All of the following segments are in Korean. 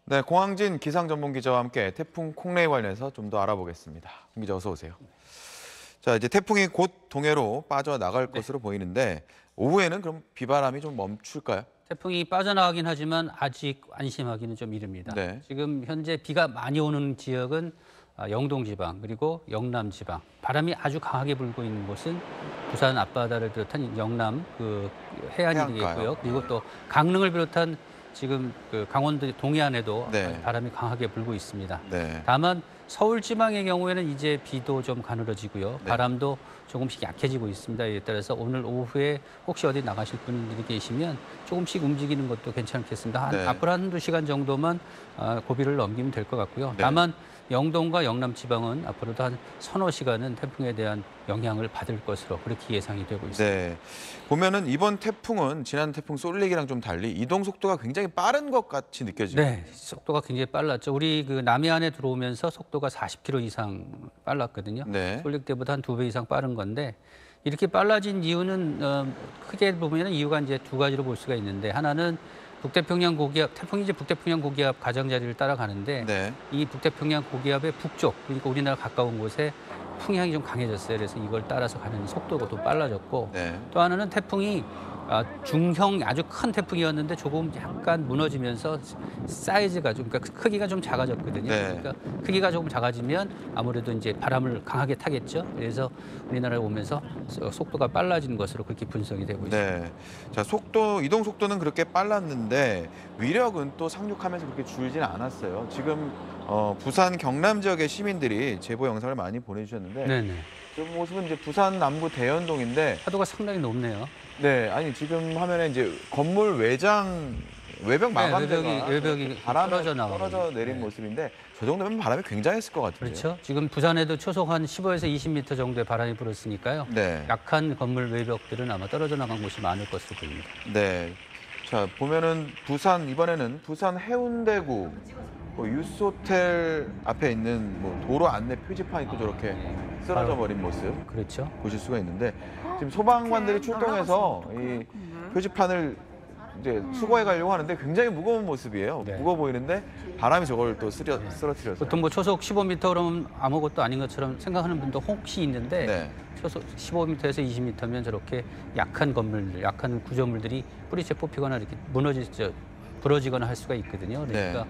네, 공항진 기상전문기자와 함께 태풍 콩레이 관련해서 좀 더 알아보겠습니다. 홍 기자 어서 오세요. 자, 이제 태풍이 곧 동해로 빠져나갈 것으로 보이는데 오후에는 그럼 비바람이 좀 멈출까요? 태풍이 빠져나가긴 하지만 아직 안심하기는 좀 이릅니다. 네. 지금 현재 비가 많이 오는 지역은 영동 지방 그리고 영남 지방, 바람이 아주 강하게 불고 있는 곳은 부산 앞바다를 비롯한 영남 해안이 해안가요. 되겠고요. 그리고 또 강릉을 비롯한 지금 강원도 동해안에도 네. 바람이 강하게 불고 있습니다. 네. 다만 서울 지방의 경우에는 이제 비도 좀 가늘어지고요. 네. 바람도 조금씩 약해지고 있습니다. 이에 따라서 오늘 오후에 혹시 어디 나가실 분들이 계시면 조금씩 움직이는 것도 괜찮겠습니다. 네. 앞으로 한두 시간 정도만 고비를 넘기면 될 것 같고요. 네. 다만 영동과 영남 지방은 앞으로도 한 서너 시간은 태풍에 대한 영향을 받을 것으로 그렇게 예상이 되고 있습니다. 네. 보면은 이번 태풍은 지난 태풍 쏠리기랑 좀 달리 이동 속도가 굉장히 빠른 것 같이 느껴지거든요. 네, 속도가 굉장히 빨랐죠. 우리 남해안에 들어오면서 속도가 40km 이상 빨랐거든요. 네. 쏠릴 때보다 한 2배 이상 빠른 건데 이렇게 빨라진 이유는 크게 보면 이유가 이제 두 가지로 볼 수가 있는데, 하나는 북태평양 고기압, 태풍이 이제 북태평양 고기압 가장자리를 따라가는데 네. 이 북태평양 고기압의 북쪽, 그러니까 우리나라 가까운 곳에 풍향이 좀 강해졌어요. 그래서 이걸 따라서 가는 속도가 또 빨라졌고, 네. 또 하나는 태풍이 중형 아주 큰 태풍이었는데 조금 약간 무너지면서 사이즈가 좀, 그러니까 크기가 좀 작아졌거든요. 네. 그러니까 크기가 조금 작아지면 아무래도 이제 바람을 강하게 타겠죠. 그래서 우리나라에 오면서 속도가 빨라진 것으로 그렇게 분석이 되고 있습니다. 네. 자, 이동 속도는 그렇게 빨랐는데 위력은 또 상륙하면서 그렇게 줄지는 않았어요. 지금 부산 경남 지역의 시민들이 제보 영상을 많이 보내주셨는데 네네. 지금 모습은 이제 부산 남부 대연동인데 파도가 상당히 높네요. 네, 아니 지금 화면에 이제 건물 외벽 마감재가 외벽이 바람에 떨어져 나가고 떨어져 내린 네. 모습인데 저 정도면 바람이 굉장했을 것 같은데요. 그렇죠. 지금 부산에도 초속 한 15에서 20m 정도의 바람이 불었으니까요. 네. 약한 건물 외벽들은 아마 떨어져 나간 곳이 많을 것으로 보입니다. 네. 자, 보면은 이번에는 부산 해운대구 유스호텔 앞에 있는 도로 안내 표지판이 또 저렇게 쓰러져 버린 모습 그렇죠. 보실 수가 있는데, 지금 소방관들이 출동해서 이 표지판을 이제 수거해 가려고 하는데 굉장히 무거운 모습이에요. 네. 무거워 보이는데 바람이 저걸 또 쓰러뜨렸어요. 보통 초속 15m 그러면 아무것도 아닌 것처럼 생각하는 분도 혹시 있는데 네. 초속 15m에서 20m면 저렇게 약한 건물들, 약한 구조물들이 뿌리채 뽑히거나 이렇게 부러지거나 할 수가 있거든요. 그러니까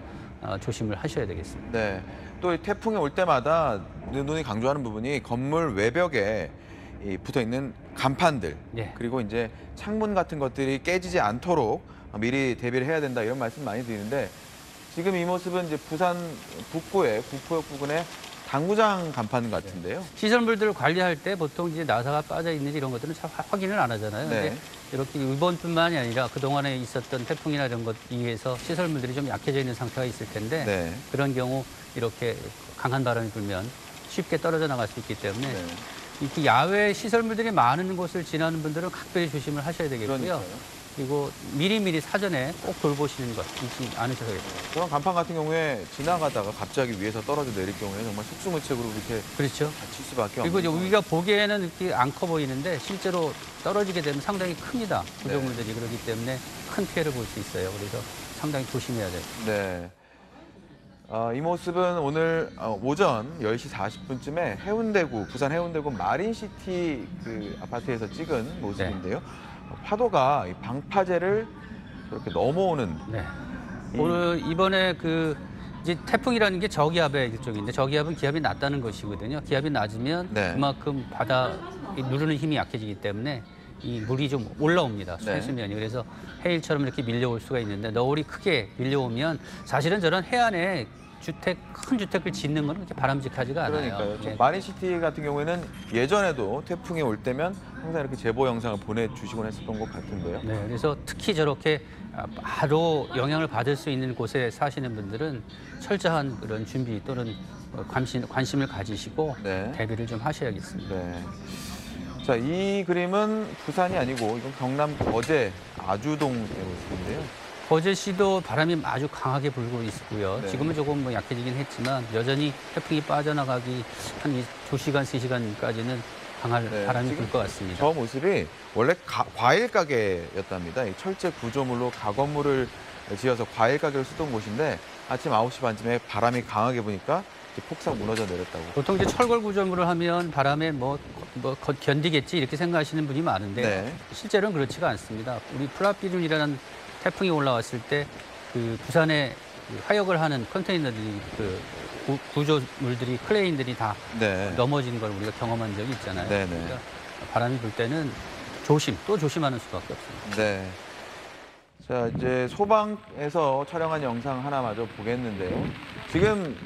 조심을 하셔야 되겠습니다. 네. 또 이 태풍이 올 때마다 눈이 강조하는 부분이 건물 외벽에 붙어 있는 간판들, 네. 그리고 이제 창문 같은 것들이 깨지지 않도록 미리 대비를 해야 된다, 이런 말씀 많이 드리는데, 지금 이 모습은 이제 부산 북부의 구포역 부근의 당구장 간판 같은데요. 시설물들을 관리할 때 보통 이제 나사가 빠져 있는지 이런 것들은 잘 확인을 안 하잖아요. 네. 근데 이렇게 이번뿐만이 아니라 그동안에 있었던 태풍이나 이런 것 위해서 시설물들이 좀 약해져 있는 상태가 있을 텐데 네. 그런 경우 이렇게 강한 바람이 불면 쉽게 떨어져 나갈 수 있기 때문에 네. 이렇게 야외 시설물들이 많은 곳을 지나는 분들은 각별히 조심을 하셔야 되겠고요. 그러니까요. 그리고 미리미리 사전에 꼭 돌보시는 것 잊지 않으셔야겠습니다. 그런 간판 같은 경우에 지나가다가 갑자기 위에서 떨어져 내릴 경우에 정말 속수무책으로 이렇게 그렇죠. 다칠 수밖에 그리고 없는. 이제 우리가 보기에는 이렇게 안 커 보이는데 실제로 떨어지게 되면 상당히 큽니다. 구조물들이. 그렇기 때문에 큰 피해를 볼 수 있어요. 그래서 상당히 조심해야 돼요. 네. 이 모습은 오늘 오전 10시 40분쯤에 부산 해운대구 마린시티 아파트에서 찍은 모습인데요. 파도가 이 방파제를 저렇게 넘어오는. 네. 오늘 이번에 이제 태풍이라는 게 저기압의 일종인데 저기압은 기압이 낮다는 것이거든요. 기압이 낮으면 네. 그만큼 바다 누르는 힘이 약해지기 때문에 이 물이 좀 올라옵니다. 네. 수면이. 그래서 해일처럼 이렇게 밀려올 수가 있는데 너울이 크게 밀려오면 사실은 저런 해안에 큰 주택을 짓는 건 그렇게 바람직하지가 않아요. 그러니까요. 네. 마린시티 같은 경우에는 예전에도 태풍이 올 때면 항상 이렇게 제보 영상을 보내주시곤 했었던 것 같은데요. 네, 그래서 특히 저렇게 바로 영향을 받을 수 있는 곳에 사시는 분들은 철저한 그런 준비 또는 관심을 가지시고 네. 대비를 좀 하셔야겠습니다. 네. 자, 이 그림은 부산이 아니고 이건 경남 거제 아주동의 모습인데요. 거제시도 바람이 아주 강하게 불고 있고요. 네. 지금은 조금 약해지긴 했지만 여전히 태풍이 빠져나가기 한 2시간, 3시간까지는 강할 네, 바람이 지금 불 것 같습니다. 저 모습이 원래 과일 가게였답니다. 이 철제 구조물로 가건물을 지어서 과일 가게를 쓰던 곳인데 아침 9시 반쯤에 바람이 강하게 부니까 이제 폭삭 무너져 내렸다고. 보통 이제 철골 구조물을 하면 바람에 견디겠지 이렇게 생각하시는 분이 많은데 네. 실제로는 그렇지가 않습니다. 우리 플라피룸이라는 태풍이 올라왔을 때 그 부산에 그 하역을 하는 컨테이너들이 그 구조물들이 크레인들이 다 네. 넘어진 걸 우리가 경험한 적이 있잖아요. 네네. 그러니까 바람이 불 때는 또 조심하는 수밖에 없습니다. 네. 자, 이제 소방에서 촬영한 영상 하나 마저 보겠는데요. 지금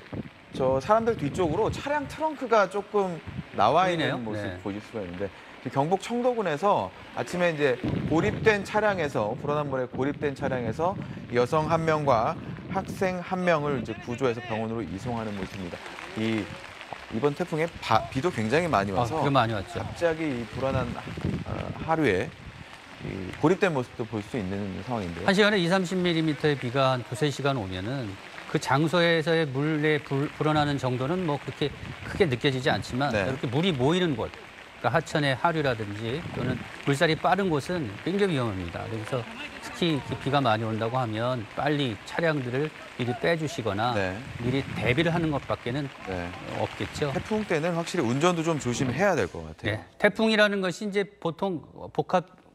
저 사람들 뒤쪽으로 차량 트렁크가 조금 나와 보이네요. 있는 모습 네. 보실 수가 있는데 경북 청도군에서 아침에 이제 고립된 차량에서 불어난 물에 고립된 차량에서 여성 한 명과 학생 한 명을 이제 구조해서 병원으로 이송하는 모습입니다. 이번 태풍에 비도 굉장히 많이 와서 비가 많이 왔죠. 갑자기 이 불어난 하루에 이 고립된 모습도 볼 수 있는 상황인데요. 한 시간에 2~30mm의 비가 한 2~3시간 오면은 그 장소에서의 물에 불어나는 정도는 뭐 그렇게 크게 느껴지지 않지만 네. 이렇게 물이 모이는 곳, 그러니까 하천의 하류라든지 또는 물살이 빠른 곳은 굉장히 위험합니다. 그래서 특히 이렇게 비가 많이 온다고 하면 빨리 차량들을 미리 빼주시거나 네. 미리 대비를 하는 것밖에는 네. 없겠죠. 태풍 때는 확실히 운전도 좀 조심해야 될 것 같아요. 네. 태풍이라는 것이 이제 보통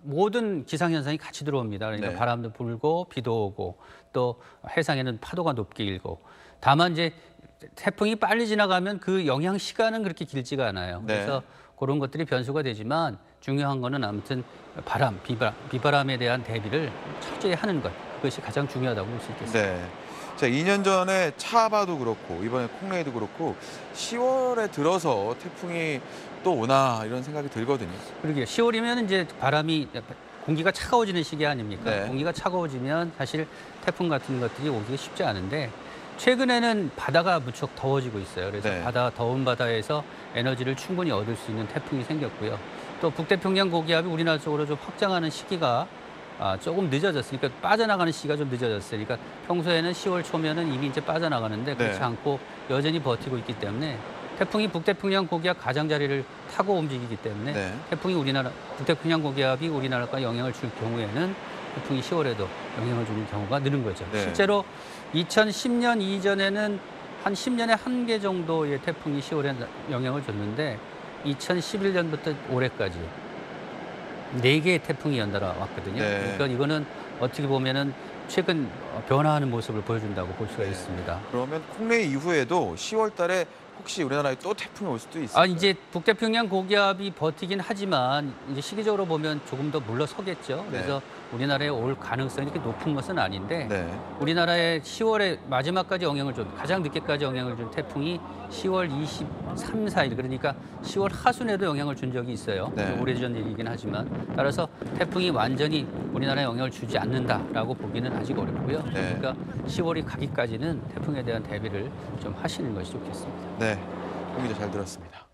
모든 기상현상이 같이 들어옵니다. 그러니까 네. 바람도 불고 비도 오고 또 해상에는 파도가 높게 일고 다만 이제 태풍이 빨리 지나가면 그 영향 시간은 그렇게 길지가 않아요. 네. 그래서 그런 것들이 변수가 되지만 중요한 거는 아무튼 비바람에 대한 대비를 철저히 하는 것. 그것이 가장 중요하다고 볼 수 있겠습니다. 네. 자, 2년 전에 차바도 그렇고 이번에 콩레이도 그렇고 10월에 들어서 태풍이 또 오나 이런 생각이 들거든요. 그러게요. 10월이면 이제 공기가 차가워지는 시기 아닙니까? 네. 공기가 차가워지면 사실 태풍 같은 것들이 오기가 쉽지 않은데 최근에는 바다가 무척 더워지고 있어요. 그래서 네. 더운 바다에서 에너지를 충분히 얻을 수 있는 태풍이 생겼고요. 또 북태평양 고기압이 우리나라 쪽으로 좀 확장하는 시기가 조금 늦어졌으니까 빠져나가는 시기가 좀 늦어졌으니까 평소에는 10월 초면은 이미 이제 빠져나가는데 그렇지 네. 않고 여전히 버티고 있기 때문에 태풍이 북태평양 고기압 가장자리를 타고 움직이기 때문에 네. 북태평양 고기압이 우리나라가 영향을 줄 경우에는 태풍이 10월에도 영향을 주는 경우가 느는 거죠. 네. 실제로 2010년 이전에는 한 10년에 한 개 정도의 태풍이 10월에 영향을 줬는데 2011년부터 올해까지 4개의 태풍이 연달아 왔거든요. 네. 그러니까 이거는 어떻게 보면은 최근 변화하는 모습을 보여준다고 볼 수가 네. 있습니다. 그러면 콩레이 이후에도 10월 달에 혹시 우리나라에 또 태풍이 올 수도 있어요. 이제 북태평양 고기압이 버티긴 하지만 이제 시기적으로 보면 조금 더 물러서겠죠. 그래서 우리나라에 올 가능성이 이렇게 높은 것은 아닌데 네. 우리나라에 10월에 마지막까지 가장 늦게까지 영향을 준 태풍이 10월 23, 4일 그러니까 10월 하순에도 영향을 준 적이 있어요. 네. 오래전 일이긴 하지만 따라서 태풍이 완전히 우리나라에 영향을 주지 않는다라고 보기는 아직 어렵고요. 네. 그러니까 10월이 가기까지는 태풍에 대한 대비를 좀 하시는 것이 좋겠습니다. 네. 홍 기자 잘 들었습니다.